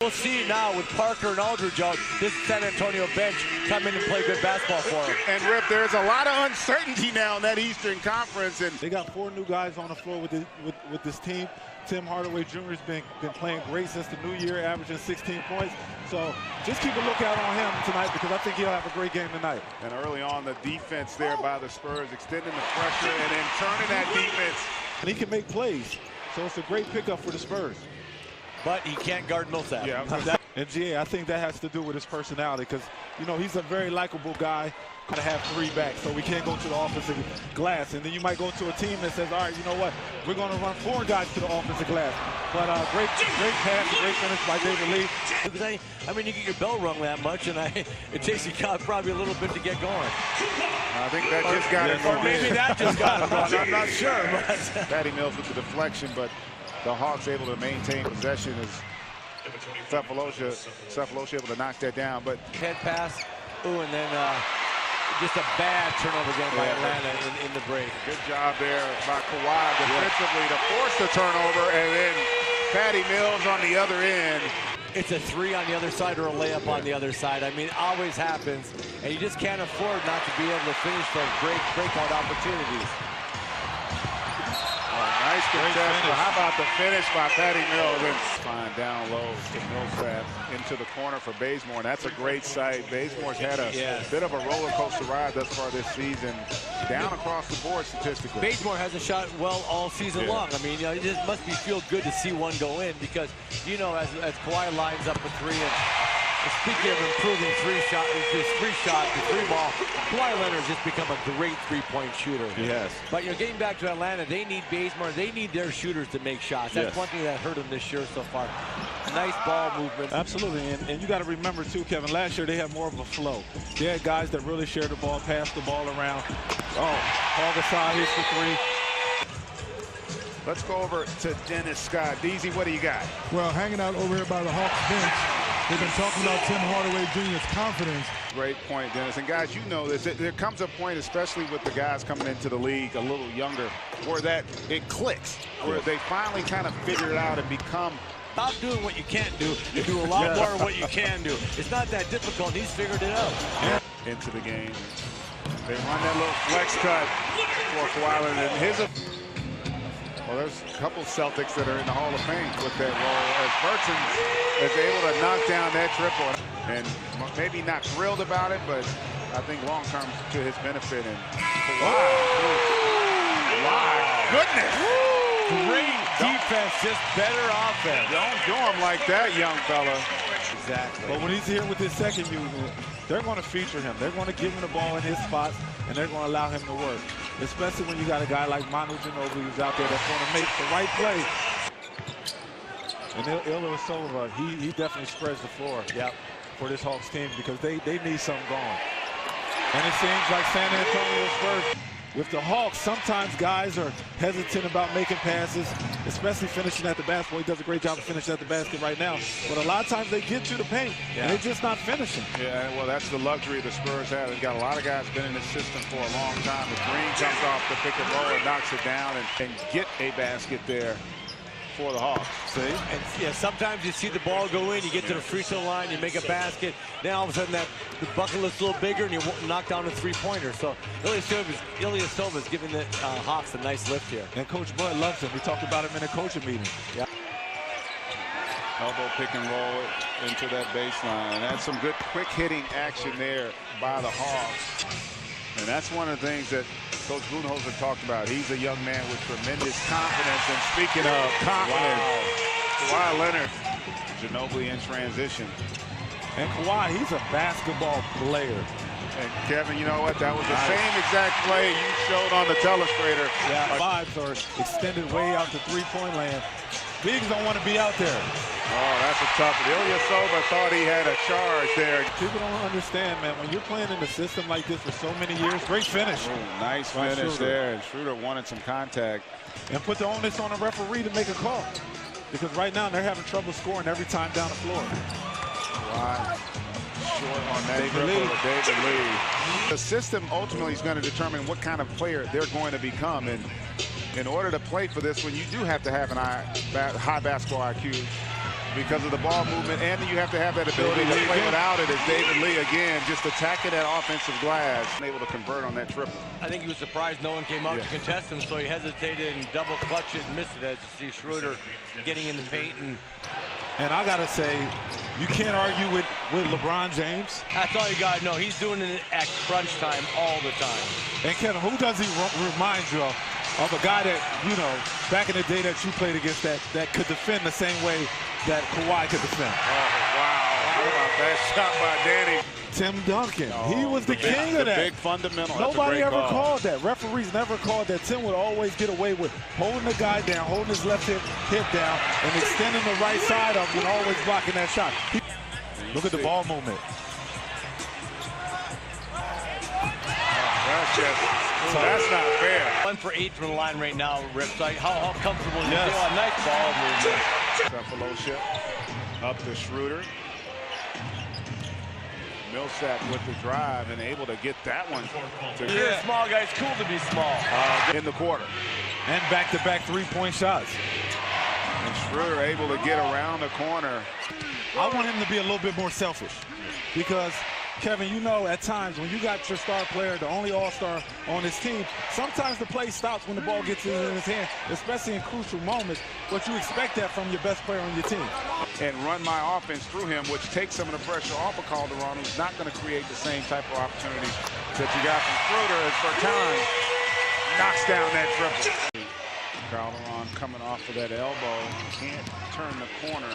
We'll see now with Parker and Aldridge out, this San Antonio bench come in and play good basketball for them. And Rip, there's a lot of uncertainty now in that Eastern Conference. And they got 4 new guys on the floor with this team. Tim Hardaway Jr. has been playing great since the new year, averaging 16 points. So just keep a lookout on him tonight because I think he'll have a great game tonight. And early on, the defense there by the Spurs, extending the pressure and then turning that defense. And he can make plays, so it's a great pickup for the Spurs. But he can't guard Millsap. Yeah, and GA, I think that has to do with his personality because, you know, he's a very likable guy. To have 3 backs, so we can't go to the offensive glass. And then you might go to a team that says, all right, you know what, we're going to run 4 guys to the offensive glass. But great pass, great finish by David Lee. Because I mean, you get your bell rung that much, and it takes you probably a little bit to get going. I think that just got him going. Or maybe that just got him going. I'm not sure. But Patty Mills with the deflection, but the Hawks able to maintain possession as Cephalosha able to knock that down. But head pass, and then just a bad turnover again by Atlanta in the break. Good job there by Kawhi defensively to force the turnover, and then Patty Mills on the other end. It's a 3 on the other side or a layup on the other side. I mean, it always happens, and you just can't afford not to be able to finish those breakout opportunities. Nice contest. How about the finish by Patty Mills? And fine down low to Millsap into the corner for Bazemore. And that's a great sight. Bazemore's had a bit of a roller coaster ride thus far this season, down across the board statistically. Bazemore hasn't shot well all season long. I mean, you know, it just must be feel good to see one go in because, you know, as Kawhi lines up a 3 and speaking of improving his 3 ball, Kawhi Leonard's just become a great 3-point shooter. Yes. But you know, getting back to Atlanta, they need Bazemore. They need their shooters to make shots. That's one thing that hurt them this year so far. Nice ball movement. Absolutely, and you got to remember too, Kevin. Last year they had more of a flow. They had guys that really shared the ball, passed the ball around. Oh, Paul Gasol hits the 3. Let's go over to Dennis Scott. DZ, what do you got? Well, hanging out over here by the Hawks bench. They've been talking about Tim Hardaway Jr.'s confidence. Great point, Dennis. And guys, you know this. There comes a point, especially with the guys coming into the league a little younger, where it clicks, where they finally kind of figure it out and become. Stop doing what you can't do. You do a lot more of what you can do. It's not that difficult. He's figured it out. Into the game. They run that little flex cut for Kawhi Leonard. And well, there's a couple Celtics that are in the Hall of Fame with that role as Burton is able to knock down that triple. And maybe not thrilled about it, but I think long-term to his benefit. And Kawhi, my goodness. Great defense, just better offense. Don't do him like that, young fella. Exactly. But when he's here with his second unit, they're going to feature him. They're going to give him the ball in his spots, and they're going to allow him to work. Especially when you got a guy like Manu Ginobili who's out there that's going to make the right play. And Ilyasova, he definitely spreads the floor for this Hawks team because they need something going. And it seems like San Antonio Spurs, with the Hawks, sometimes guys are hesitant about making passes, especially finishing at the basket. He does a great job of finishing at the basket right now. But a lot of times they get to the paint, and they're just not finishing. Yeah, well, that's the luxury the Spurs have. They've got a lot of guys been in this system for a long time. If Green comes off the pick and roll and knocks it down and get a basket there for the Hawks. See? And sometimes you see the ball go in, you get to the free throw line, you make a basket. Now all of a sudden the bucket looks a little bigger and you knock down a 3-pointer. So Ilyasova is giving the Hawks a nice lift here. And Coach Bud loves him. We talked about him in a coaching meeting. Yeah. Elbow pick and roll into that baseline. And that's some good quick hitting action there by the Hawks. And that's one of the things that Coach Budenholzer talked about. He's a young man with tremendous confidence. And speaking of confidence, Kawhi Leonard, Ginobili in transition. And Kawhi, he's a basketball player. And Kevin, you know what? That was the same exact play you showed on the telestrator. Yeah, vibes are extended way out to 3-point land. Bigs don't want to be out there. Oh, that's a tough one. Ilyasova thought he had a charge there. People don't understand, man. When you're playing in a system like this for so many years, great finish. Ooh, nice finish there. And Schroeder wanted some contact. And put the onus on the referee to make a call. Because right now they're having trouble scoring every time down the floor. Wow. Short on that dribble with David Lee. The system ultimately is going to determine what kind of player they're going to become. And in order to play for this one, you do have to have an high basketball IQ. because of the ball movement, and you have to have that ability to play without it. As David Lee again just attacking that offensive glass and able to convert on that triple. I think he was surprised no one came out to contest him, so he hesitated and double clutched it and missed it, as you see Schroeder getting in the paint. And I gotta say, you can't argue with LeBron James. That's all you gotta know. He's doing it at crunch time all the time. And Kevin, who does he remind you of? Of a guy that, you know, back in the day that you played against that could defend the same way that Kawhi could defend. Oh, wow. How about that shot by Danny? Tim Duncan. He was the king of that. Big fundamental. Nobody ever called that. Referees never called that. Tim would always get away with holding the guy down, holding his left hip down, and extending the right side up and always blocking that shot. Look at the ball movement. That's not fair. 1 for 8 from the line right now, Rip. How comfortable you feel? A nice ball movement. Fellowship up to Schroeder. Millsap with the drive and able to get that one. You're a small guy. It's cool to be small. In the quarter. And back-to-back three-point shots. And Schroeder able to get around the corner. I want him to be a little bit more selfish because, Kevin, you know, at times when you got your star player, the only all-star on his team, sometimes the play stops when the ball gets in his hand, especially in crucial moments. But you expect that from your best player on your team. And run my offense through him, which takes some of the pressure off of Calderon, who's not going to create the same type of opportunities that you got from Schroeder. As Bertan knocks down that triple. Calderon coming off of that elbow, can't turn the corner.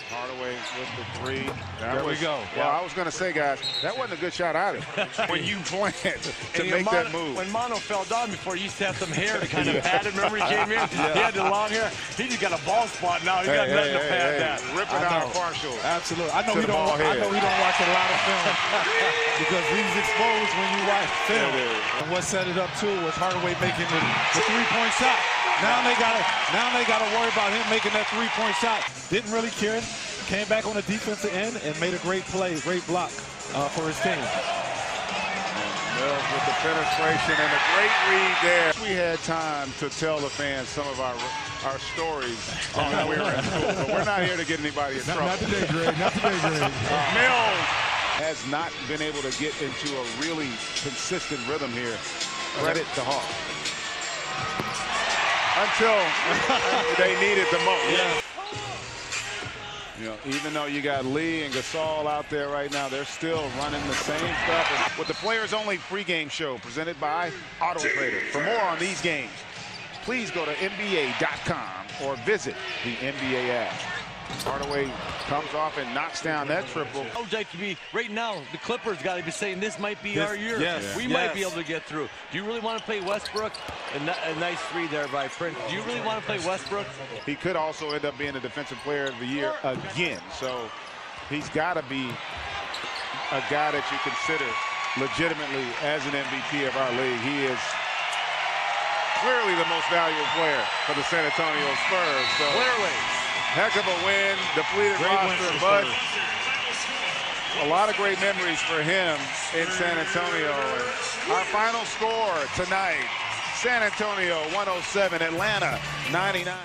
Hardaway with the three. There we go. Well, I was going to say, guys, that wasn't a good shot either when you planned to make that move. When Mono fell down before, he used to have some hair to kind of pad it. Remember he came in? He had the long hair. He just got a ball spot now. He got nothing to pad that. Ripping out partial. Absolutely. I know he don't watch a lot of film because he's exposed when you watch film. And what set it up too was Hardaway making the three-point shot. Now they gotta worry about him making that three-point shot. Didn't really care. Came back on the defensive end and made a great play, great block for his team. Mills with the penetration and a great read there. We had time to tell the fans some of our stories when we were in school, but we're not here to get anybody in trouble. Not today, Greg. Not today, Greg. Mills has not been able to get into a really consistent rhythm here. Credit to Hawks. Until they need it the most. Yeah. You know, even though you got Lee and Gasol out there right now, they're still running the same stuff. And with the Players Only pregame show presented by Auto Trader. For more on these games, please go to NBA.com or visit the NBA app. Hardaway comes off and knocks down that triple. Right now, the Clippers got to be saying this might be our year. We might be able to get through. Do you really want to play Westbrook? A nice three there by Prince. Do you really want to play Westbrook? He could also end up being the Defensive Player of the Year again. So he's got to be a guy that you consider legitimately as an MVP of our league. He is clearly the most valuable player for the San Antonio Spurs. So Clearly. Heck of a win, depleted roster, but a lot of great memories for him in San Antonio. Our final score tonight, San Antonio 107, Atlanta 99.